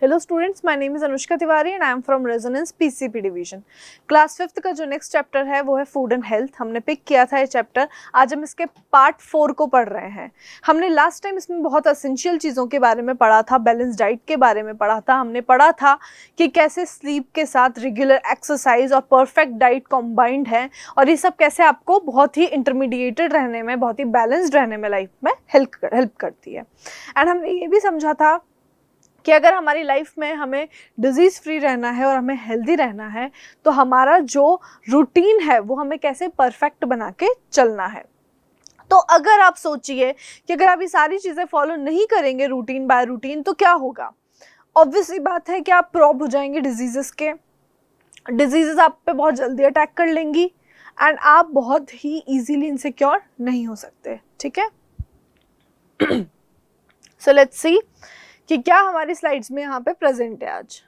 Hello students, my name is Anushka Tiwari and I am from resonance PCP division. Class 5th का जो next chapter है वो है food and health. हमने pick किया था ये चैप्टर। आज हम इसके पार्ट 4 को पढ़ रहे हैं। हमने लास्ट टाइम इसमें बहुत एसेंशियल चीज़ों के बारे में पढ़ा था, बैलेंस डाइट के बारे में पढ़ा था। हमने पढ़ा था कि कैसे स्लीप के साथ रेगुलर एक्सरसाइज और परफेक्ट डाइट कॉम्बाइंड है और ये सब कैसे आपको बहुत ही इंटरमीडिएटेड रहने में, बहुत ही बैलेंस्ड रहने में लाइफ में हेल्प करती है। एंड हमने ये भी समझा था कि अगर हमारी लाइफ में हमें डिजीज़ फ्री रहना है और हमें हेल्दी रहना है तो हमारा जो रूटीन है वो हमें कैसे परफेक्ट बना के चलना है। तो अगर आप सोचिए कि अगर आप ये सारी चीज़ें फॉलो नहीं करेंगे रूटीन बाय रूटीन तो क्या होगा। ऑब्वियस सी बात है कि आप प्रॉब हो जाएंगे डिजीज़ेस के। डिजीज़ेस आप पे बहुत जल्दी अटैक कर लेंगी एंड आप बहुत ही ईजीली इनसिक्योर नहीं हो सकते। ठीक है, सो लेट्स सी कि क्या हमारी स्लाइड्स में यहाँ पे प्रेजेंट है आज।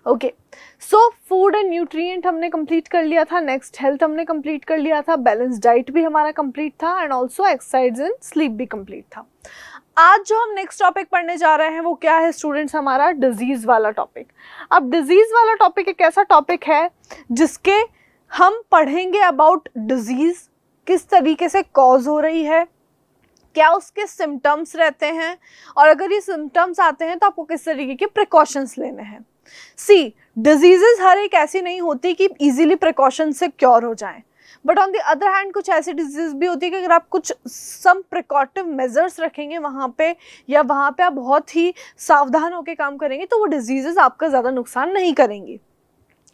Okay, so food and nutrient हमने कंप्लीट कर लिया था, नेक्स्ट हेल्थ हमने कंप्लीट कर लिया था, बैलेंस डाइट भी हमारा कंप्लीट था and also exercise and sleep भी कंप्लीट था। आज जो हम नेक्स्ट टॉपिक पढ़ने जा रहे हैं वो क्या है स्टूडेंट्स, हमारा डिजीज वाला टॉपिक। अब डिजीज वाला टॉपिक एक ऐसा टॉपिक है जिसके हम पढ़ेंगे अबाउट डिजीज, किस तरीके से कॉज हो रही है, क्या उसके सिम्टम्स रहते हैं और अगर ये सिम्टम्स आते हैं तो आपको किस तरीके के प्रिकॉशंस लेने हैं। सी, डिजीजेस हर एक ऐसी नहीं होती कि इजीली प्रिकॉशन से क्योर हो जाएं, but on the other hand कुछ ऐसी डिजीज भी होती है कि अगर आप कुछ सम प्रिकॉटिव मेजर्स रखेंगे वहाँ पे या वहाँ पे आप बहुत ही सावधान होकर काम करेंगे तो वो डिजीजेस आपका ज़्यादा नुकसान नहीं करेंगी।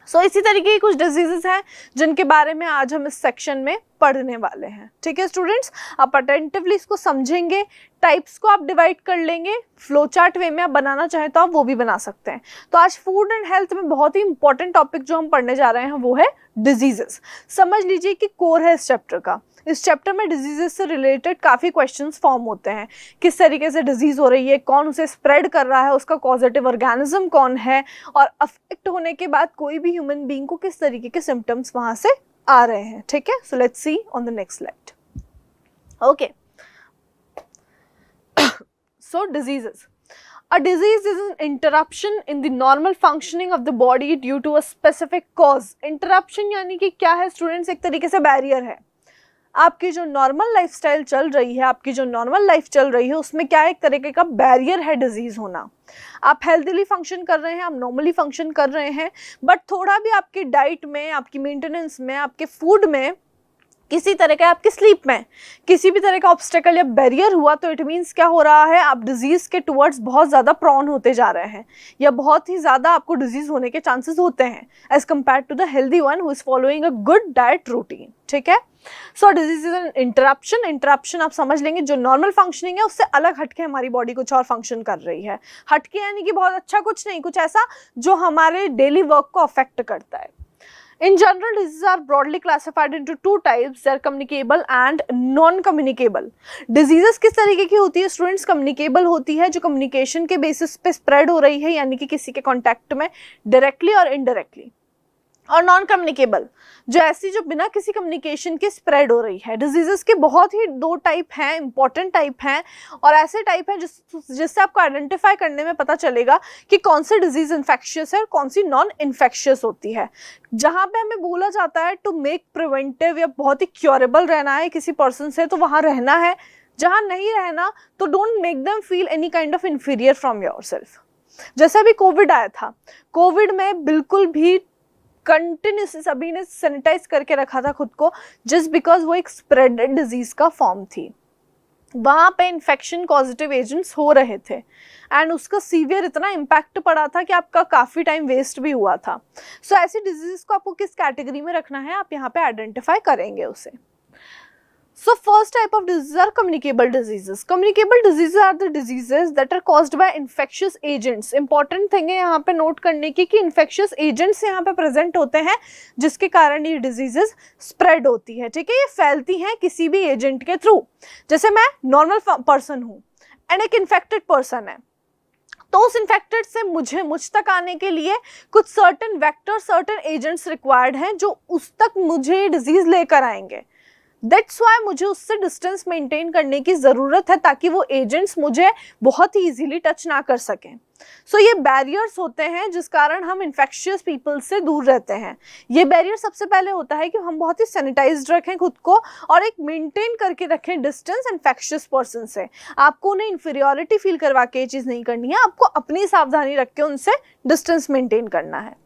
सो इसी तरीके की कुछ डिजीजेस हैं जिनके बारे में आज हम इस सेक्शन में पढ़ने वाले हैं। ठीक है स्टूडेंट्स, आप अटेंटिवली इसको समझेंगे, टाइप्स को आप डिवाइड कर लेंगे, फ्लो चार्ट वे में आप बनाना चाहें तो आप वो भी बना सकते हैं। तो आज फूड एंड हेल्थ में बहुत ही इंपॉर्टेंट टॉपिक जो हम पढ़ने जा रहे हैं वो है डिजीजेस। समझ लीजिए कि कोर है इस चैप्टर का। इस चैप्टर में डिजीजेस से रिलेटेड काफ़ी क्वेश्चंस फॉर्म होते हैं। किस तरीके से डिजीज़ हो रही है, कौन उसे स्प्रेड कर रहा है, उसका कॉजेटिव ऑर्गेनिज्म कौन है और अफेक्ट होने के बाद कोई भी ह्यूमन बीइंग को किस तरीके के सिम्टम्स वहाँ से आ रहे हैं। ठीक है, so let's see on the next slide. Okay, so diseases. A disease is an interruption in the normal functioning of the body due to a specific cause. Interruption यानी कि क्या है स्टूडेंट्स, एक तरीके से बैरियर है। आपकी जो नॉर्मल लाइफस्टाइल चल रही है, आपकी जो नॉर्मल लाइफ चल रही है उसमें क्या एक तरीके का बैरियर है डिजीज होना। आप हेल्थीली फंक्शन कर रहे हैं, आप नॉर्मली फंक्शन कर रहे हैं, बट थोड़ा भी आपकी डाइट में, आपकी मेंटेनेंस में, आपके फूड में, किसी तरह का आपकी स्लीप में किसी भी तरह का ऑब्स्टेकल या बैरियर हुआ तो इट मीन्स क्या हो रहा है, आप डिजीज़ के टुवर्ड्स बहुत ज़्यादा प्रॉन होते जा रहे हैं या बहुत ही ज़्यादा आपको डिजीज़ होने के चांसेस होते हैं as compare to the healthy one who is following a good diet routine. ठीक है, so disease is an interruption. Interruption आप समझ लेंगे जो नॉर्मल फंक्शनिंग है उससे अलग हटके हमारी बॉडी कुछ और फंक्शन कर रही है। हटके यानी कि बहुत अच्छा कुछ नहीं, कुछ ऐसा जो हमारे डेली वर्क को अफेक्ट करता है। In general, diseases are broadly classified into two types. They are communicable and non-communicable. Diseases किस तरीके की होती है स्टूडेंट्स? communicable होती है, जो communication के basis पे spread हो रही है, यानी कि किसी के contact में directly और indirectly। और नॉन कम्युनिकेबल, जो ऐसी जो बिना किसी कम्युनिकेशन के स्प्रेड हो रही है। डिजीजेस के बहुत ही दो टाइप हैं, इंपॉर्टेंट टाइप हैं और ऐसे टाइप हैं जिससे आपको आइडेंटिफाई करने में पता चलेगा कि कौन सी डिजीज इन्फेक्शियस है और कौन सी नॉन इन्फेक्शियस होती है। जहाँ पे हमें बोला जाता है टू मेक प्रिवेंटिव या बहुत ही क्योरेबल रहना है किसी पर्सन से तो वहाँ रहना है, जहाँ नहीं रहना तो don't make them feel any kind of inferior from your self. जैसे अभी कोविड आया था, कोविड में बिल्कुल भी कंटिन्यूसली सभी ने सैनिटाइज करके रखा था खुद को, जस्ट बिकॉज वो एक स्प्रेडेड डिजीज का फॉर्म थी। वहाँ पे इन्फेक्शन पॉजिटिव एजेंट्स हो रहे थे एंड उसका सीवियर इतना इम्पैक्ट पड़ा था कि आपका काफ़ी टाइम वेस्ट भी हुआ था। सो ऐसी डिजीज को आपको किस कैटेगरी में रखना है आप यहाँ पे आइडेंटिफाई करेंगे उसे। So first type of diseases are communicable diseases. Communicable diseases are the diseases that are caused by infectious agents. Important thing है यहाँ पे नोट करने की कि infectious agents यहाँ पे present होते हैं जिसके कारण ये diseases spread होती है। ठीक है, ये फैलती हैं किसी भी agent के थ्रू। जैसे मैं normal person हूँ and एक infected person है, तो उस इन्फेक्टेड से मुझ तक आने के लिए कुछ certain vector, certain agents required हैं जो उस तक मुझे डिजीज लेकर आएंगे। दैट्स वाई मुझे उससे डिस्टेंस मेंटेन करने की ज़रूरत है ताकि वो एजेंट्स मुझे बहुत ही ईजिली टच ना कर सकें। सो ये बैरियर्स होते हैं जिस कारण हम इन्फेक्शियस पीपल से दूर रहते हैं। ये बैरियर सबसे पहले होता है कि हम बहुत ही सैनिटाइज्ड रखें खुद को और एक मेंटेन करके रखें डिस्टेंस इन्फेक्शियस पर्सन से। आपको उन्हें इन्फीरियरिटी फील करवा के ये चीज़ नहीं करनी है, आपको अपनी सावधानी रख के उनसे डिस्टेंस मेंटेन करना है।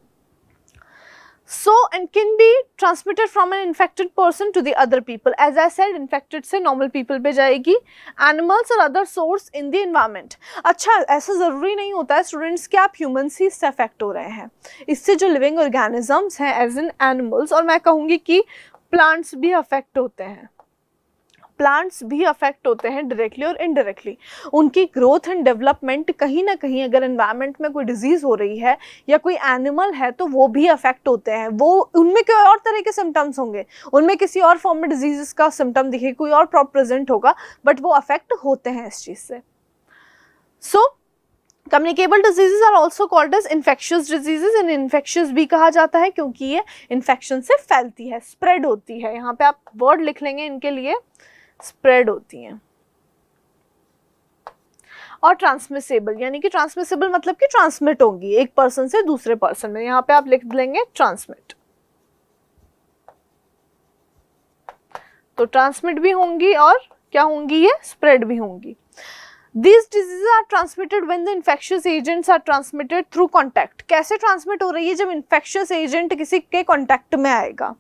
So and can be transmitted from an infected person to the other people. As I said, infected से normal people पे जाएगी, animals और other source in the environment. अच्छा, ऐसा ज़रूरी नहीं होता है स्टूडेंट्स कि आप ह्यूमन्स ही इससे अफेक्ट हो रहे हैं। इससे जो लिविंग ऑर्गेनिजम्स हैं एज इन एनिमल्स, और मैं कहूँगी कि प्लांट्स भी अफेक्ट होते हैं, प्लांट्स भी अफेक्ट होते हैं डायरेक्टली और इनडायरेक्टली। उनकी ग्रोथ एंड डेवलपमेंट कहीं ना कहीं, अगर एनवायरनमेंट में कोई डिजीज़ हो रही है या कोई एनिमल है तो वो भी अफेक्ट होते हैं। वो उनमें कोई और तरह के सिम्टम्स होंगे, उनमें किसी और फॉर्म में डिजीज़ का सिम्टम दिखे, कोई और प्रॉप प्रेजेंट होगा, बट वो अफेक्ट होते हैं इस चीज़ से। So communicable diseases are also called as infectious diseases. इन इन्फेक्शियस भी कहा जाता है क्योंकि ये इन्फेक्शन से फैलती है, स्प्रेड होती है। यहाँ पे आप वर्ड लिख लेंगे इनके लिए, स्प्रेड होती हैं। और ट्रांसमिसेबल, यानी कि ट्रांसमिसेबल मतलब कि ट्रांसमिट होंगी एक पर्सन से दूसरे पर्सन में। यहाँ पे आप लिख लेंगे ट्रांसमिट, तो ट्रांसमिट भी होंगी और क्या होंगी, ये स्प्रेड भी होंगी। These diseases are transmitted when the infectious agents are transmitted through contact. कैसे ट्रांसमिट हो रही है, जब infectious agent किसी के कॉन्टैक्ट में आएगा।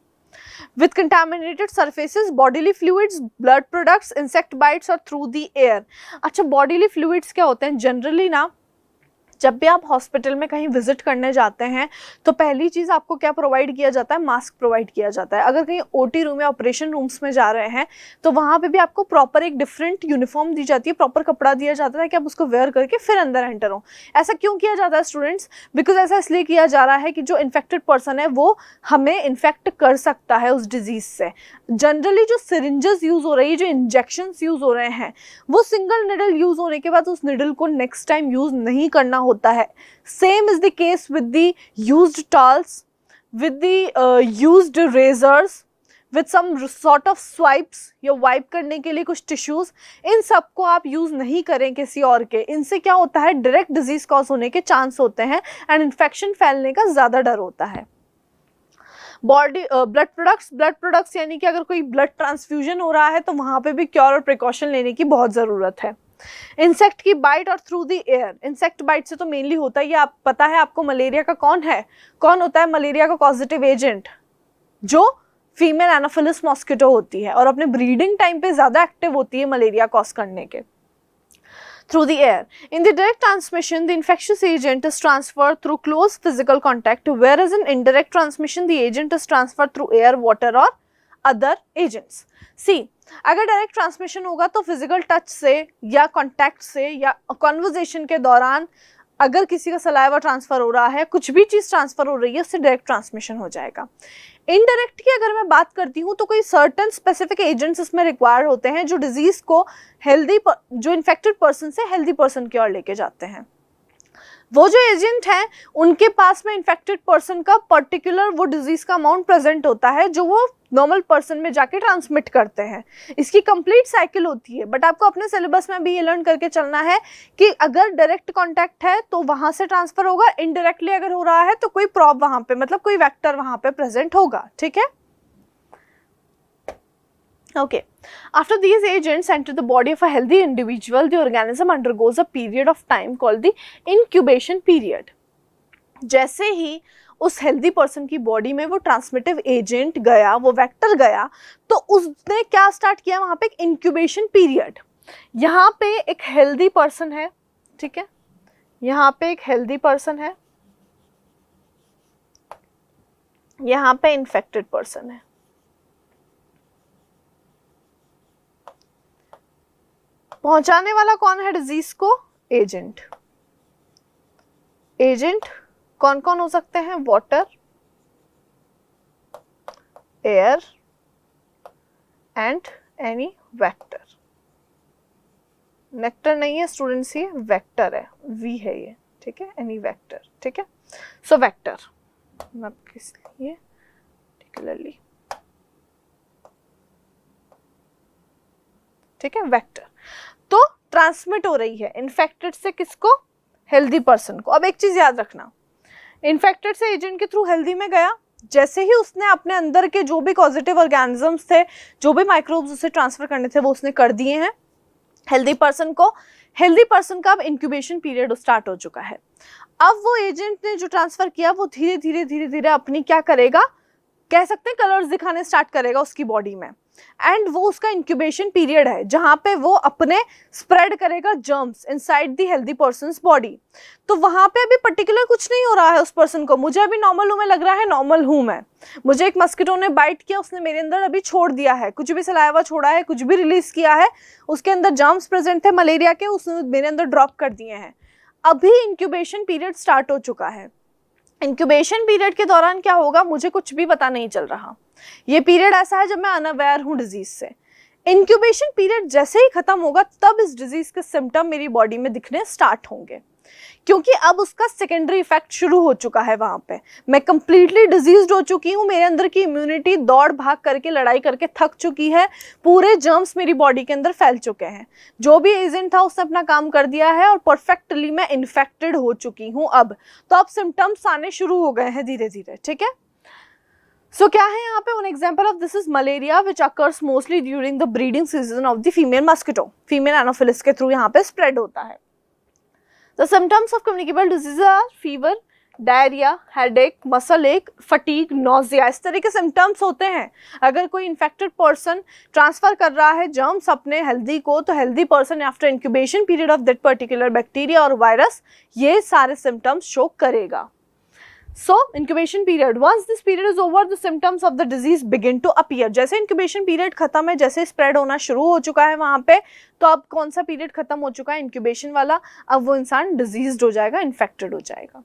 With contaminated surfaces, bodily fluids, blood products, insect bites और through the air. अच्छा, bodily fluids क्या होते हैं? जनरली ना जब भी आप हॉस्पिटल में कहीं विजिट करने जाते हैं तो पहली चीज़ आपको क्या प्रोवाइड किया जाता है, मास्क प्रोवाइड किया जाता है। अगर कहीं ओटी रूम या ऑपरेशन रूम्स में जा रहे हैं तो वहाँ पे भी आपको प्रॉपर एक डिफरेंट यूनिफॉर्म दी जाती है, प्रॉपर कपड़ा दिया जाता है कि आप उसको वेयर करके फिर अंदर एंटर हो। ऐसा क्यों किया जाता है स्टूडेंट्स? बिकॉज ऐसा इसलिए किया जा रहा है कि जो इन्फेक्टेड पर्सन है वो हमें इन्फेक्ट कर सकता है उस डिजीज़ से। जनरली जो सिरिंजेस यूज़ हो रही है, जो इंजेक्शंस यूज़ हो रहे हैं, वो सिंगल निडल यूज़ होने के बाद उस निडल को नेक्स्ट टाइम यूज़ नहीं करना होता है। Same is the case with the used towels, with the used razors, with some sort of swipes या वाइप करने के लिए कुछ टिश्यूज, इन सब को आप यूज नहीं करें किसी और के। इनसे क्या होता है, डायरेक्ट डिजीज कॉज होने के चांस होते हैं एंड इन्फेक्शन फैलने का ज्यादा डर होता है। बॉडी ब्लड प्रोडक्ट्स यानी कि अगर कोई ब्लड ट्रांसफ्यूजन हो रहा है तो वहाँ पे भी क्योर और प्रिकॉशन लेने की बहुत ज़रूरत है। इंसेक्ट की बाइट और through the air, insect bite से तो मेनली होता है, ये आप पता है आपको मलेरिया का कौन होता है मलेरिया का पॉजिटिव एजेंट? जो फीमेल एनाफिलिस मॉस्किटो होती है और अपने ब्रीडिंग टाइम पे ज़्यादा एक्टिव होती है मलेरिया कॉज करने के। Through the air. In the direct transmission, the infectious agent is transferred through close physical contact, whereas in indirect transmission, the agent is transferred through air, water or other agents. See, अगर direct transmission होगा तो physical touch से या contact से या conversation के दौरान अगर किसी का सलाइवा ट्रांसफर हो रहा है, कुछ भी चीज़ ट्रांसफर हो रही है, उससे डायरेक्ट ट्रांसमिशन हो जाएगा। इनडायरेक्ट की अगर मैं बात करती हूँ तो कोई सर्टन स्पेसिफिक एजेंट्स इसमें रिक्वायर्ड होते हैं जो डिजीज को जो इन्फेक्टेड पर्सन से हेल्दी पर्सन की ओर लेके जाते हैं। वो जो एजेंट हैं उनके पास में इन्फेक्टेड पर्सन का पर्टिकुलर वो डिजीज का अमाउंट प्रेजेंट होता है जो वो नॉर्मल पर्सन में जाके ट्रांसमिट करते हैं। इसकी कंप्लीट साइकिल होती है, बट आपको अपने सिलेबस में भी ये लर्न करके चलना है कि अगर डायरेक्ट कांटेक्ट है तो वहां से ट्रांसफर होगा, इनडायरेक्टली अगर हो रहा है तो कोई प्रॉप वहां पे, मतलब कोई वेक्टर वहां पे प्रेजेंट होगा। ठीक है, okay. After these agents enter the body of a healthy individual, the organism undergoes a period of time called the incubation period. जैसे ही उस हेल्दी पर्सन की बॉडी में वो ट्रांसमिटिव एजेंट गया, वो वेक्टर गया, तो उसने क्या स्टार्ट किया, वहाँ पे एक इंक्यूबेशन पीरियड। यहाँ पे एक हेल्दी पर्सन है, ठीक है, यहाँ पे एक हेल्दी पर्सन है, यहाँ पे इन्फेक्टेड पर्सन है। पहुंचाने वाला कौन है डिजीज को? एजेंट। एजेंट कौन कौन हो सकते हैं? Water, air and any vector. Nectar नहीं है स्टूडेंट्स, ये वेक्टर है, वी है ये, ठीक है, एनी वेक्टर। ठीक है, सो वेक्टर मैं किस लिए पर्टिकुलरली ठीक है, वेक्टर। तो ट्रांसमिट हो रही है इन्फेक्टेड से किसको, हेल्दी पर्सन को। अब एक चीज याद रखना, इन्फेक्टेड से एजेंट के थ्रू हेल्दी में गया, जैसे ही उसने अपने अंदर के जो भी पॉजिटिव ऑर्गेनिजम्स थे, जो भी माइक्रोब्स उसे ट्रांसफर करने थे, वो उसने कर दिए हैं हेल्दी पर्सन को। हेल्दी पर्सन का अब इंक्यूबेशन पीरियड स्टार्ट हो चुका है। अब वो एजेंट ने जो ट्रांसफर किया वो धीरे धीरे धीरे धीरे अपनी क्या करेगा, कह सकते हैं कलर्स दिखाने स्टार्ट करेगा उसकी बॉडी में। एंड वो उसका इंक्यूबेशन पीरियड है जहां पे वो अपने स्प्रेड करेगा germs inside the healthy persons body. तो वहां पे अभी पर्टिकुलर कुछ नहीं हो रहा है उस पर्सन को, मुझे अभी नॉर्मल हूं, मैं लग रहा है नॉर्मल हूं मैं, मुझे एक मस्किटो ने बाइट किया, उसने मेरे अंदर अभी छोड़ दिया है, कुछ भी सलाइवा छोड़ा है, कुछ भी रिलीज किया है, उसके अंदर जर्म्स प्रेजेंट थे मलेरिया के, उसने मेरे अंदर ड्रॉप कर दिए हैं। अभी इंक्यूबेशन पीरियड स्टार्ट हो चुका है। इंक्यूबेशन पीरियड के दौरान क्या होगा, मुझे कुछ भी पता नहीं चल रहा, ये पीरियड ऐसा है जब मैं अनअवेयर हूं डिजीज से। इंक्यूबेशन पीरियड जैसे ही खत्म होगा तब इस डिजीज के सिम्टम मेरी बॉडी में दिखने स्टार्ट होंगे, क्योंकि अब उसका सेकेंडरी इफेक्ट शुरू हो चुका है। वहां पे मैं कंप्लीटली डिजीज्ड हो चुकी हूँ, मेरे अंदर की इम्यूनिटी दौड़ भाग करके लड़ाई करके थक चुकी है, पूरे जर्म्स मेरी बॉडी के अंदर फैल चुके हैं, जो भी एजेंट था उसने अपना काम कर दिया है और परफेक्टली मैं इन्फेक्टेड हो चुकी हूँ अब। तो अब सिम्टम्स आने शुरू हो गए हैं धीरे धीरे, ठीक है। सो क्या है यहाँ पे, one example of this is malaria which occurs mostly during the breeding season of the female mosquito, female Anopheles के थ्रू यहाँ पे स्प्रेड होता है। The symptoms of communicable diseases are fever, diarrhoea, headache, muscle एक, fatigue, nausea, इस तरह के symptoms होते हैं। अगर कोई इन्फेक्टेड पर्सन ट्रांसफर कर रहा है जर्म्स अपने हेल्दी को, तो healthy person after incubation period of that particular bacteria और वायरस ये सारे सिम्टम्स शो करेगा। So incubation period, once this period is over, the symptoms of the disease begin to appear. जैसे incubation period खत्म है, जैसे spread होना शुरू हो चुका है वहाँ पे, तो अब कौन सा पीरियड खत्म हो चुका है, incubation वाला, अब वो इंसान diseased हो जाएगा, infected हो जाएगा।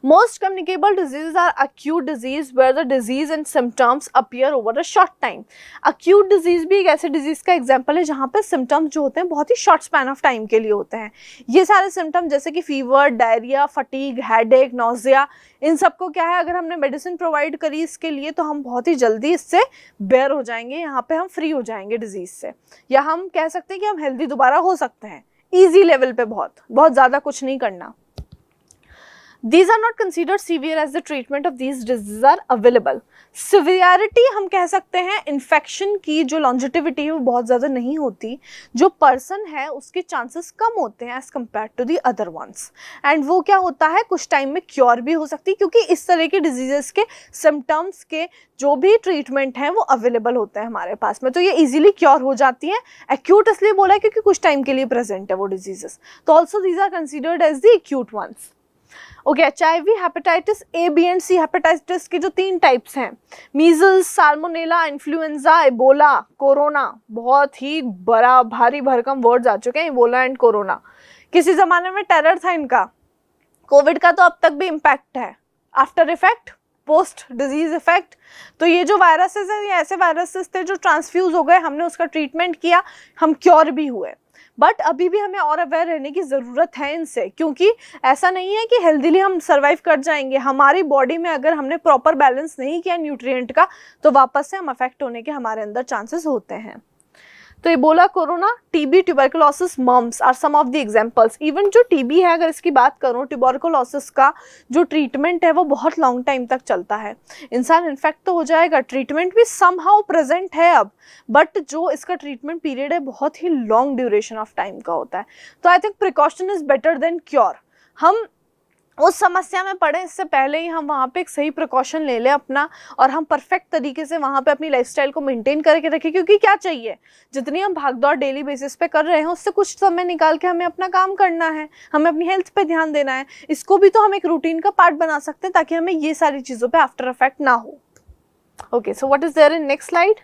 Most communicable diseases are acute disease where the disease and symptoms appear over a short time. Acute disease भी एक ऐसे disease का example है जहाँ पे symptoms जो होते हैं बहुत ही short span of time के लिए होते हैं। ये सारे symptoms जैसे कि fever, diarrhea, fatigue, headache, nausea, इन सबको क्या है, अगर हमने मेडिसिन प्रोवाइड करी इसके लिए तो हम बहुत ही जल्दी इससे बेयर हो जाएंगे, यहाँ पे हम फ्री हो जाएंगे डिजीज से, या हम कह सकते हैं कि हम हेल्दी दोबारा हो सकते हैं ईजी लेवल पे, बहुत ज़्यादा कुछ नहीं करना। These are not considered severe as the treatment of these diseases are available. Severity हम कह सकते हैं इन्फेक्शन की जो लॉन्जिटिविटी है वो बहुत ज़्यादा नहीं होती, जो पर्सन है उसके चांसेस कम होते हैं as compare to the other ones, and वो क्या होता है कुछ टाइम में क्योर भी हो सकती है, क्योंकि इस तरह के डिजीजेस के सिम्टम्स के जो भी ट्रीटमेंट हैं वो अवेलेबल होते हैं हमारे पास में, तो ये इजीली क्योर हो जाती हैं। एक्यूट इसलिए बोला है क्योंकि कुछ टाइम के लिए प्रेजेंट है वो डिजीजेस, तो also these are considered as the acute ones. Okay, HIV, hepatitis A, B and C, hepatitis के जो 3 टाइप्स हैं, measles, salmonella, influenza, ebola, corona, बहुत ही बड़ा भारी भरकम वर्ड्स आ चुके हैं, एबोला एंड कोरोना। किसी ज़माने में टेरर था इनका, कोविड का तो अब तक भी इम्पैक्ट है, after effect, post disease effect. तो ये जो वायरसेस हैं, ये ऐसे वायरसेस थे जो ट्रांसफ्यूज हो गए, हमने उसका ट्रीटमेंट किया, हम क्योर भी हुए, बट अभी भी हमें और अवेयर रहने की ज़रूरत है इनसे, क्योंकि ऐसा नहीं है कि हेल्दीली हम सर्वाइव कर जाएंगे, हमारी बॉडी में अगर हमने प्रॉपर बैलेंस नहीं किया न्यूट्रिएंट का तो वापस से हम अफेक्ट होने के हमारे अंदर चांसेस होते हैं। तो ebola, corona, TB, tuberculosis, mumps are some of the examples. Even जो टीबी है, अगर इसकी बात करूँ, ट्यूबरकुलोसिस का जो ट्रीटमेंट है वो बहुत लॉन्ग टाइम तक चलता है, इंसान इन्फेक्ट तो हो जाएगा, ट्रीटमेंट भी समहाउ प्रेजेंट है अब, बट जो इसका ट्रीटमेंट पीरियड है बहुत ही लॉन्ग ड्यूरेशन ऑफ टाइम का होता है। तो I think precaution is better than cure. हम उस समस्या में पड़े इससे पहले ही हम वहाँ पे एक सही प्रिकॉशन ले लें अपना, और हम परफेक्ट तरीके से वहाँ पे अपनी लाइफस्टाइल को मेंटेन करके रखें, क्योंकि क्या चाहिए, जितनी हम भागदौड़ डेली बेसिस पे कर रहे हैं उससे कुछ समय निकाल के हमें अपना काम करना है, हमें अपनी हेल्थ पे ध्यान देना है, इसको भी तो हम एक रूटीन का पार्ट बना सकते हैं ताकि हमें ये सारी चीज़ों पर आफ्टर इफेक्ट ना हो। Okay, so what is there in next slide.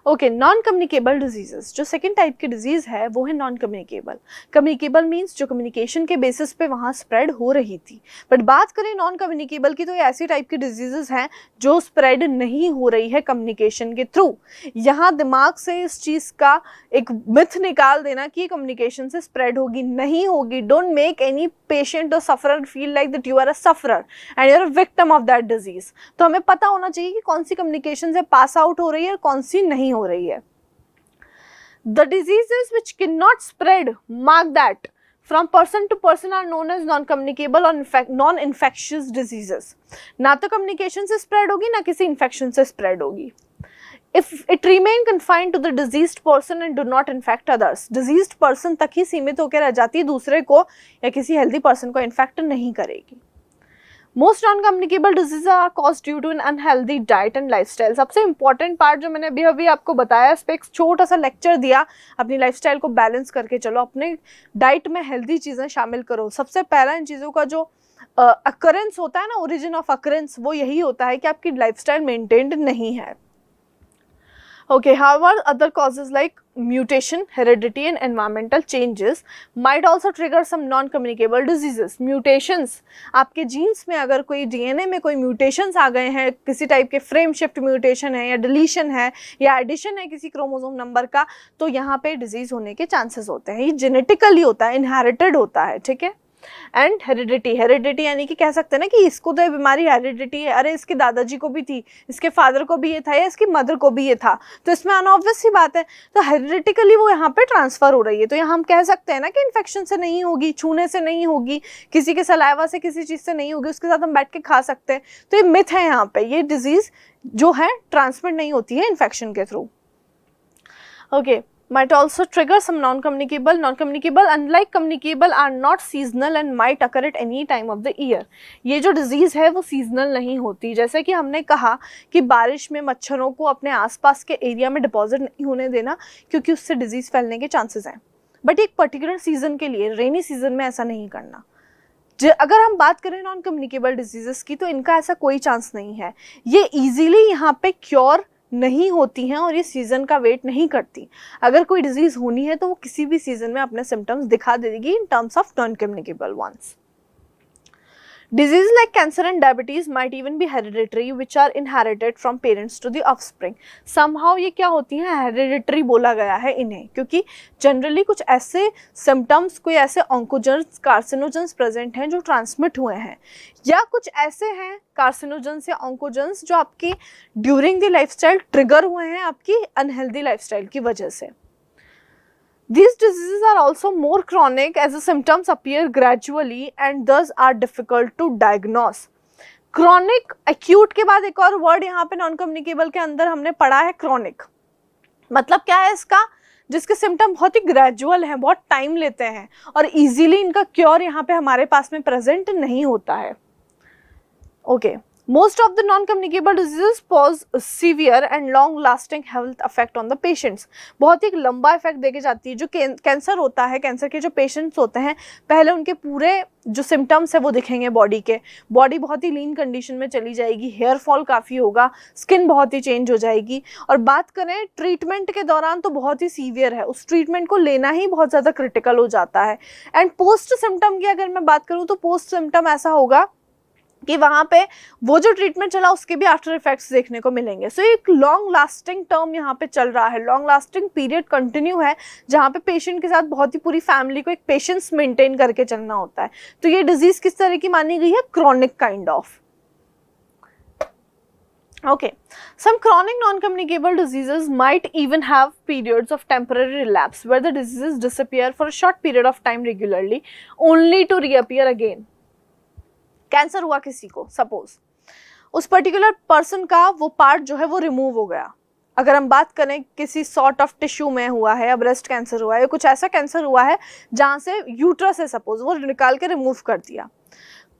Okay, non communicable diseases, जो सेकेंड टाइप की डिजीज़ है वो है नॉन कम्युनिकेबल। कम्युनिकेबल मीन्स जो कम्युनिकेशन के बेसिस पे वहाँ स्प्रेड हो रही थी, बट बात करें नॉन कम्युनिकेबल की तो ये ऐसी टाइप की डिजीजेस हैं जो स्प्रेड नहीं हो रही है कम्युनिकेशन के थ्रू। यहाँ दिमाग से इस चीज़ का एक मिथ निकाल देना कि कम्युनिकेशन से स्प्रेड होगी, नहीं होगी। Don't make any patient or sufferer feel like that you are a sufferer and you are a victim of that disease. तो हमें पता होना चाहिए कि कौन सी कम्युनिकेशन से पास आउट हो रही है और कौन सी नहीं हो रही है। The diseases which cannot spread, mark that, from person to person are known as non-communicable or non-infectious diseases. ना तो communication से spread होगी, ना किसी infection से spread होगी. If it remain confined to the diseased person and do not infect others, diseased person तक ही सीमित होकर रह जाती है, दूसरे को या किसी healthy person को infect नहीं करेगी. Most non-communicable diseases are caused due to an unhealthy diet and lifestyle. सबसे important part जो मैंने अभी आपको बताया, इस पर एक छोटा सा लेक्चर दिया, अपनी लाइफस्टाइल को बैलेंस करके चलो, अपने डाइट में हेल्दी चीज़ें शामिल करो. सबसे पहला इन चीज़ों का जो अकरेंस होता है ना, ओरिजिन ऑफ अकरेंस, वो यही होता है कि आपकी लाइफस्टाइल मेंटेन्ड नहीं है. Okay, however, other causes like mutation, heredity and environmental changes might also trigger some non-communicable diseases. Mutations, आपके जीन्स में अगर कोई DNA में कोई mutations आ गए हैं, किसी टाइप के फ्रेम शिफ्ट म्यूटेशन है या डिलीशन है या एडिशन है किसी क्रोमोसोम नंबर का, तो यहाँ पे डिजीज होने के चांसेस होते हैं. ये जेनेटिकली होता है, इनहेरिटेड होता है, ठीक है. एंड हेरिडिटी यानी कि कह सकते हैं ना कि इसको तो ये बीमारी हेरिडिटी है, अरे इसके दादाजी को भी थी, इसके फादर को भी ये था या इसकी मदर को भी ये था, तो इसमें अनऑब्वियस सी बात है, तो हेरिडिटिकली वो यहाँ पे ट्रांसफर हो रही है. तो यहाँ हम कह सकते हैं ना कि इन्फेक्शन से नहीं होगी, छूने से नहीं होगी, किसी के सलाइवा से किसी चीज़ से नहीं होगी, उसके साथ हम बैठ के खा सकते हैं. तो ये मिथ है यहाँ पे, ये डिजीज जो है ट्रांसमिट नहीं होती है इन्फेक्शन के through. Okay, might also trigger some non-communicable. Non-communicable, unlike communicable, are not seasonal and might occur at any time of the year. ये जो disease है वो seasonal नहीं होती. जैसे कि हमने कहा कि बारिश में मच्छरों को अपने आसपास के एरिया में डिपॉजिट नहीं होने देना क्योंकि उससे डिजीज़ फैलने के चांसेस हैं, बट एक पर्टिकुलर सीजन के लिए, रेनी सीजन में ऐसा नहीं करना. अगर हम बात करें नॉन कम्युनिकेबल डिजीजेस की, तो इनका ऐसा कोई चांस नहीं है. ये ईजिली यहाँ पे क्योर नहीं होती हैं और ये सीजन का वेट नहीं करती. अगर कोई डिजीज होनी है तो वो किसी भी सीजन में अपने सिम्टम्स दिखा देगी in terms of non communicable ones. Diseases like cancer and diabetes might even be hereditary, which are inherited from parents to the offspring. Somehow ये क्या होती हैं, hereditary बोला गया है इन्हें, क्योंकि generally कुछ ऐसे symptoms, कोई ऐसे oncogenes, carcinogens present हैं जो transmit हुए हैं, या कुछ ऐसे हैं carcinogens या oncogenes जो आपकी during the lifestyle trigger हुए हैं आपकी unhealthy lifestyle की वजह से. These diseases are also more chronic as the symptoms appear gradually and thus are difficult to diagnose. Chronic, acute के बाद एक और word यहाँ पे non-communicable के अंदर हमने पढ़ा है chronic. मतलब क्या है इसका, जिसके सिम्टम बहुत ही ग्रेजुअल हैं, बहुत टाइम लेते हैं और इजीली इनका क्योर यहाँ पे हमारे पास में प्रेजेंट नहीं होता है. Okay, Most of the non-communicable diseases cause severe and long-lasting health effect on the patients. बहुत ही एक लंबा इफेक्ट देके जाती है. जो कैंसर होता है, कैंसर के जो पेशेंट्स होते हैं, पहले उनके पूरे जो सिम्टम्स है वो दिखेंगे बॉडी के, बॉडी बहुत ही लीन कंडीशन में चली जाएगी, हेयर फॉल काफ़ी होगा, स्किन बहुत ही चेंज हो जाएगी. और बात करें ट्रीटमेंट के दौरान तो बहुत ही सीवियर है, उस ट्रीटमेंट को लेना ही बहुत ज़्यादा क्रिटिकल हो जाता है. एंड पोस्ट सिम्टम की अगर मैं बात करूँ तो पोस्ट सिम्टम ऐसा होगा कि वहाँ पे वो जो ट्रीटमेंट चला उसके भी आफ्टर इफेक्ट्स देखने को मिलेंगे. सो एक लॉन्ग लास्टिंग टर्म यहाँ पे चल रहा है, लॉन्ग लास्टिंग पीरियड कंटिन्यू है, जहाँ पे पेशेंट के साथ बहुत ही पूरी फैमिली को एक पेशेंस मेंटेन करके चलना होता है. तो ये डिजीज किस तरह की मानी गई है, chronic kind of. Okay, some chronic non-communicable diseases might even have periods of temporary relapse where the diseases disappear for a short period of time regularly only to reappear again. Cancer हुआ किसी को, suppose उस particular person का वो part जो है वो remove हो गया. अगर हम बात करें किसी सॉर्ट ऑफ टिश्यू में हुआ है, या ब्रेस्ट कैंसर हुआ है, या कुछ ऐसा कैंसर हुआ है जहाँ से यूट्रस है सपोज, वो निकाल के रिमूव कर दिया,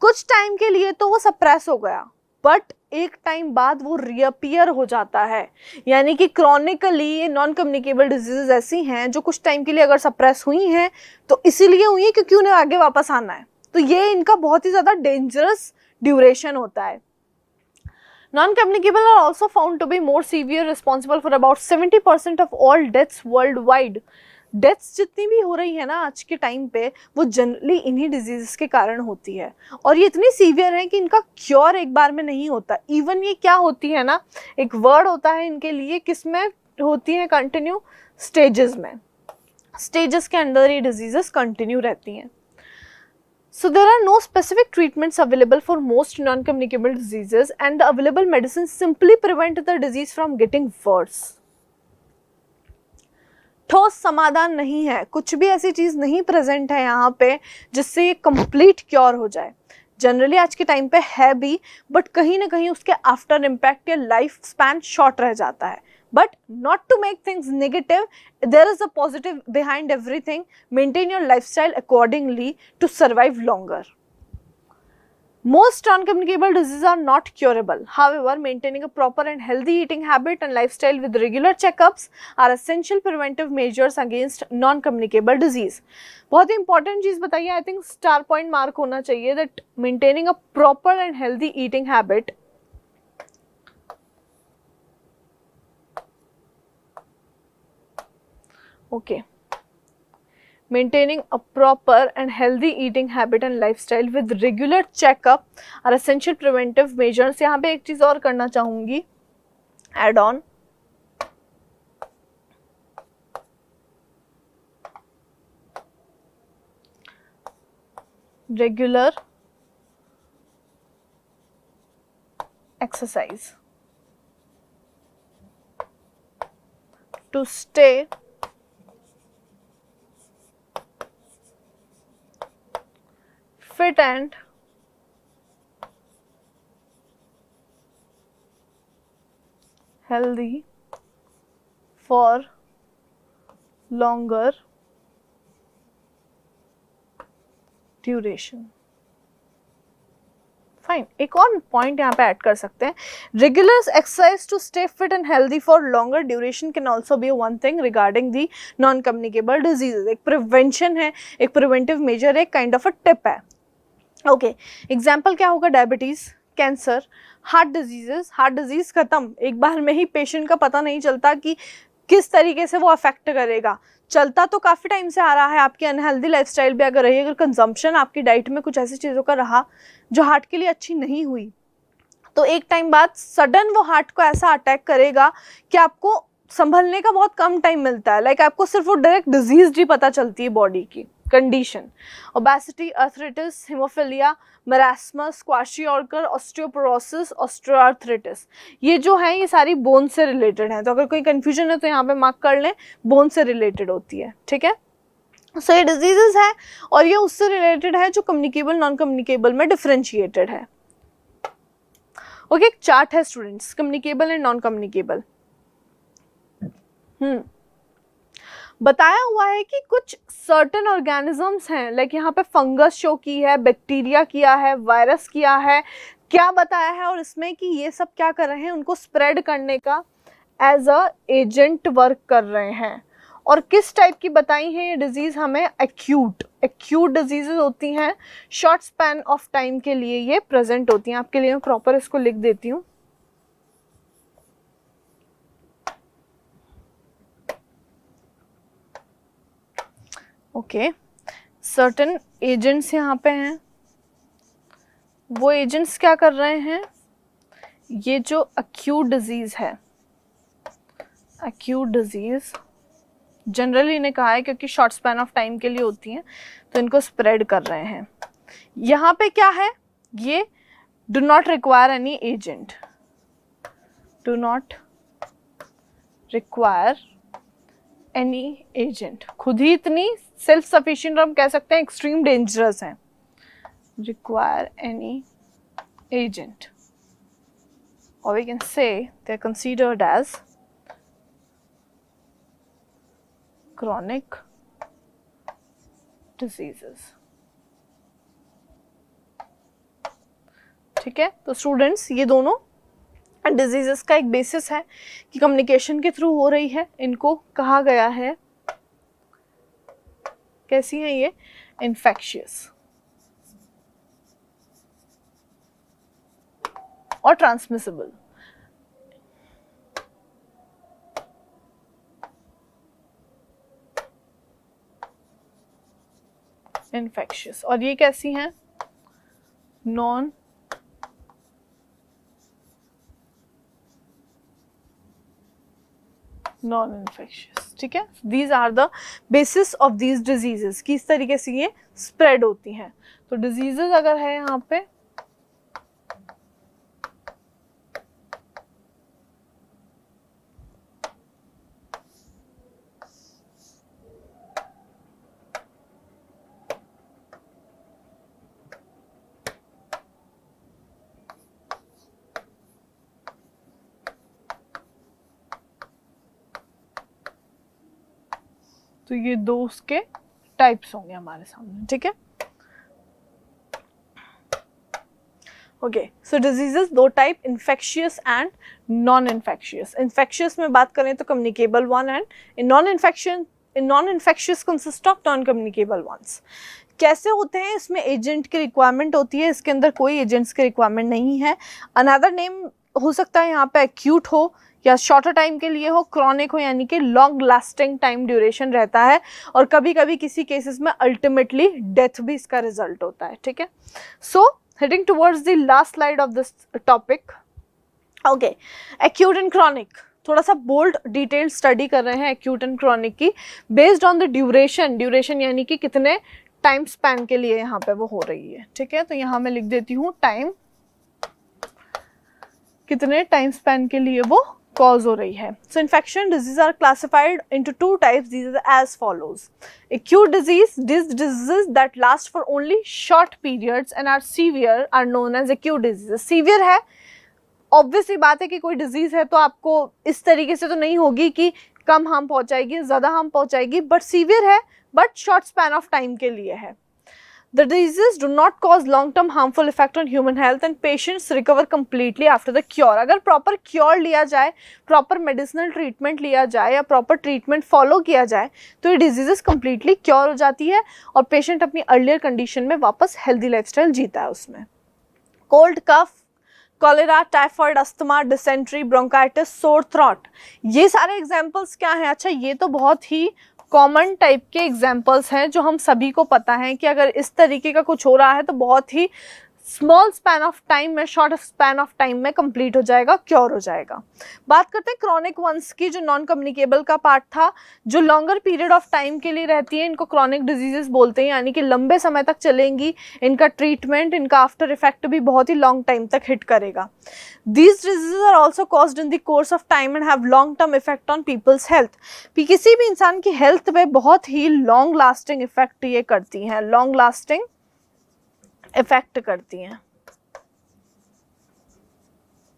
कुछ टाइम के लिए तो वो सप्रेस हो गया, बट एक टाइम बाद वो रीअपियर हो जाता है. यानी कि क्रॉनिकली ये नॉन कम्युनिकेबल डिजीजेज ऐसी हैं जो कुछ टाइम के लिए अगर सप्रेस हुई हैं तो इसीलिए हुई है क्योंकि उन्हें आगे वापस आना है. तो ये इनका बहुत ही ज़्यादा डेंजरस ड्यूरेशन होता है. Non-communicable are also found to be more severe, responsible for about 70% of all deaths worldwide. Deaths जितनी भी हो रही है ना आज के टाइम पे, वो जनरली इन्हीं डिजीज़ के कारण होती है, और ये इतनी सीवियर है कि इनका क्योर एक बार में नहीं होता. इवन ये क्या होती है ना, एक वर्ड होता है इनके लिए, किस में होती है, कंटिन्यू स्टेजेस में. स्टेजेस के अंदर ये डिजीजेस कंटिन्यू रहती हैं. So there are no specific treatments available for most non-communicable diseases, and the available medicines simply prevent the disease from getting worse. ठोस समाधान नहीं है, कुछ भी ऐसी चीज नहीं प्रेजेंट है यहाँ पे जिससे ये कंप्लीट क्योर हो जाए। जनरली आज के टाइम पे है भी, बट कहीं ना कहीं उसके आफ्टर इम्पैक्ट या लाइफ स्पैन शॉर्ट रह जाता है। But not to make things negative, there is a positive behind everything. Maintain your lifestyle accordingly to survive longer. Most non-communicable diseases are not curable. However, maintaining a proper and healthy eating habit and lifestyle with regular checkups are essential preventive measures against non-communicable disease. बहुत ही important चीज़ बताइए, I think star point mark होना चाहिए that maintaining a proper and healthy eating habit okay. Maintaining a proper and healthy eating habit and lifestyle with regular checkup are essential preventive measures. यहाँ पे एक चीज़ और करना चाहूँगी add on, regular exercise to stay fit and healthy for longer duration. Fine, एक और point यहाँ पे ऐड कर सकते हैं, regular exercise to stay fit and healthy for longer duration can also be one thing regarding the non communicable diseases. एक prevention है, एक प्रिवेंटिव मेजर है, एक काइंड ऑफ अ टिप है। ओके, एग्जाम्पल क्या होगा, diabetes, cancer, heart diseases. Heart disease खत्म, एक बार में ही पेशेंट का पता नहीं चलता कि किस तरीके से वो अफेक्ट करेगा। चलता तो काफ़ी टाइम से आ रहा है, आपकी अनहेल्दी लाइफस्टाइल भी अगर रही, अगर कंजम्पशन आपकी डाइट में कुछ ऐसी चीज़ों का रहा जो हार्ट के लिए अच्छी नहीं हुई, तो एक टाइम बाद सडन वो हार्ट को ऐसा अटैक करेगा कि आपको संभलने का बहुत कम टाइम मिलता है। लाइक आपको सिर्फ वो डायरेक्ट डिजीज ही पता चलती है बॉडी की condition. Obesity, arthritis, hemophilia, marasmus, kwashiorkor, osteoporosis, osteoarthritis, ये जो है ये सारी बोन से रिलेटेड हैं। तो अगर कोई कंफ्यूजन है तो यहाँ पे मार्क कर लें, बोन से रिलेटेड होती है, ठीक है। सो ये डिजीजेस है और ये उससे रिलेटेड है जो कम्युनिकेबल नॉन कम्युनिकेबल में डिफरेंशिएटेड है। ओके, एक चार्ट है students, communicable and non communicable. बताया हुआ है कि कुछ सर्टेन ऑर्गेनिजम्स हैं, लाइक यहाँ पे फंगस शो की है, बैक्टीरिया किया है, वायरस किया है, क्या बताया है, और इसमें कि ये सब क्या कर रहे हैं, उनको स्प्रेड करने का एज अ एजेंट वर्क कर रहे हैं। और किस टाइप की बताई है ये डिजीज हमें, एक्यूट डिजीजेज होती हैं, शॉर्ट स्पैन ऑफ टाइम के लिए ये प्रेजेंट होती हैं। आपके लिए मैं प्रॉपर इसको लिख देती हूँ। ओके, सर्टेन एजेंट्स यहाँ पे हैं, वो एजेंट्स क्या कर रहे हैं, ये जो एक्यूट डिजीज है, एक्यूट डिजीज जनरली इन्हें कहा है क्योंकि शॉर्ट स्पैन ऑफ टाइम के लिए होती हैं, तो इनको स्प्रेड कर रहे हैं। यहाँ पे क्या है, ये do not require any agent, do not require any agent, खुद ही इतनी सेल्फ सफिशिएंट, हम कह सकते हैं एक्सट्रीम डेंजरस है। Require any agent, or we can say they're considered as chronic diseases। ठीक है, तो स्टूडेंट्स ये दोनों डिजीजेस का एक बेसिस है कि कम्युनिकेशन के थ्रू हो रही है, इनको कहा गया है, कैसी है ये, इन्फेक्शियस और ट्रांसमिसिबल। इन्फेक्शियस, और ये कैसी हैं, नॉन इन्फेक्शियस। ठीक है, these are the basis of these diseases, किस तरीके से ये स्प्रेड होती हैं। तो डिजीजेस अगर है यहाँ पे, तो ये दो उसके टाइप्स होंगे हमारे सामने, ठीक है। ओके, सो डिजीजेस दो type, infectious and non infectious. Infectious में बात करें तो communicable one, and non infectious consist of non communicable ones. कैसे होते हैं, इसमें एजेंट की रिक्वायरमेंट होती है, इसके अंदर कोई एजेंट्स की रिक्वायरमेंट नहीं है। अनदर नेम हो सकता है यहाँ पे एक्यूट हो या शॉर्टर टाइम के लिए हो, क्रॉनिक हो यानी कि लॉन्ग लास्टिंग टाइम ड्यूरेशन रहता है, और कभी कभी किसी केसेस में अल्टीमेटली डेथ भी इसका रिजल्ट होता है, ठीक है। सो heading towards the last slide of this topic. Okay, acute and chronic, थोड़ा सा बोल्ड डिटेल स्टडी कर रहे हैं एक्यूट एंड क्रॉनिक की, बेस्ड ऑन द ड्यूरेशन यानी कि कितने टाइम स्पैन के लिए यहाँ पे वो हो रही है, ठीक है। तो यहाँ मैं लिख देती हूँ टाइम, कितने टाइम स्पैन के लिए वो कॉज हो रही है। So infection disease are classified into two types, these are as follows. acute disease, these diseases that last for only short periods and are severe are known as acute diseases. severe है, obvious सी बात है कि कोई disease है तो आपको इस तरीके से तो नहीं होगी कि कम हार्म पहुंचाएगी, ज्यादा हार्म पहुंचाएगी, बट सीवियर है, but short span of time के लिए है। The diseases do not cause long-term harmful effect on human health and patients recover completely after the cure. अगर प्रॉपर क्योर लिया जाए, प्रॉपर मेडिसिनल ट्रीटमेंट लिया जाए या प्रॉपर ट्रीटमेंट फॉलो किया जाए तो ये डिजीजेस कम्प्लीटली क्योर हो जाती है और पेशेंट अपनी अर्लियर कंडीशन में वापस हेल्दी लाइफस्टाइल जीता है उसमें। Cold, cough, cholera, typhoid, asthma, dysentery, bronchitis, sore throat, ये सारे एग्जाम्पल्स क्या हैं? अच्छा, ये तो बहुत ही कॉमन टाइप के एग्जाम्पल्स हैं जो हम सभी को पता है कि अगर इस तरीके का कुछ हो रहा है तो बहुत ही स्मॉल स्पैन ऑफ टाइम में, शॉर्ट स्पैन ऑफ टाइम में कंप्लीट हो जाएगा, क्योर हो जाएगा। बात करते हैं क्रॉनिक वंस की, जो नॉन कम्युनिकेबल का पार्ट था, जो लॉन्गर पीरियड ऑफ टाइम के लिए रहती है, इनको क्रॉनिक डिजीजेस बोलते हैं, यानी कि लंबे समय तक चलेंगी, इनका ट्रीटमेंट, इनका आफ्टर इफेक्ट भी बहुत ही लॉन्ग टाइम तक हिट करेगा। These diseases are also caused in the course of time and have long-term effect on people's health. किसी भी इंसान की हेल्थ पे बहुत ही लॉन्ग लास्टिंग इफेक्ट ये करती हैं, लॉन्ग लास्टिंग इफेक्ट करती हैं,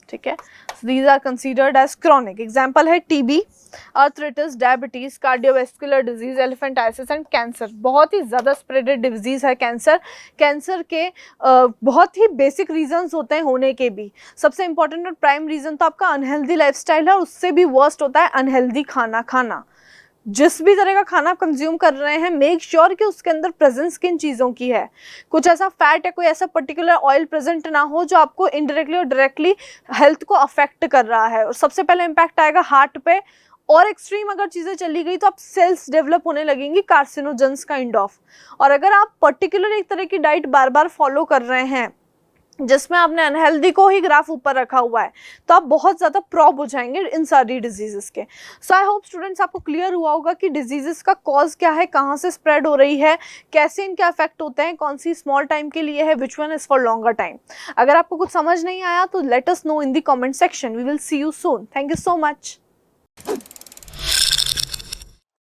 ठीक है। These are considered as chronic. Example है TB, arthritis, diabetes, cardiovascular disease, elephantiasis and cancer. बहुत ही ज़्यादा स्प्रेडेड डिजीज है कैंसर। कैंसर के बहुत ही बेसिक रीजंस होते हैं होने के भी। सबसे इंपॉर्टेंट और प्राइम रीजन तो आपका अनहेल्दी लाइफस्टाइल है, उससे भी वर्स्ट होता है अनहेल्दी खाना खाना। जिस भी तरह का खाना आप कंज्यूम कर रहे हैं, मेक श्योर कि उसके अंदर प्रेजेंस किन चीज़ों की है। कुछ ऐसा फैट या कोई ऐसा पर्टिकुलर ऑयल प्रेजेंट ना हो जो आपको इनडायरेक्टली और डायरेक्टली हेल्थ को अफेक्ट कर रहा है। और सबसे पहले इम्पैक्ट आएगा हार्ट पे, और एक्सट्रीम अगर चीज़ें चली गई तो आप सेल्स डेवलप होने लगेंगी, कार्सिनोजेंस काइंड ऑफ। और अगर आप पर्टिकुलर एक तरह की डाइट बार बार फॉलो कर रहे हैं जिसमें आपने अनहेल्दी को ही ग्राफ ऊपर रखा हुआ है, तो आप बहुत ज़्यादा प्रॉब हो जाएंगे इन सारी डिजीजेस के। सो आई होप स्टूडेंट्स आपको क्लियर हुआ होगा कि डिजीजेस का कॉज क्या है, कहाँ से स्प्रेड हो रही है, कैसे इनके अफेक्ट होते हैं, कौन सी स्मॉल टाइम के लिए है, which one is for longer time. अगर आपको कुछ समझ नहीं आया तो let us know in the comment section. We will see you soon. Thank you so much.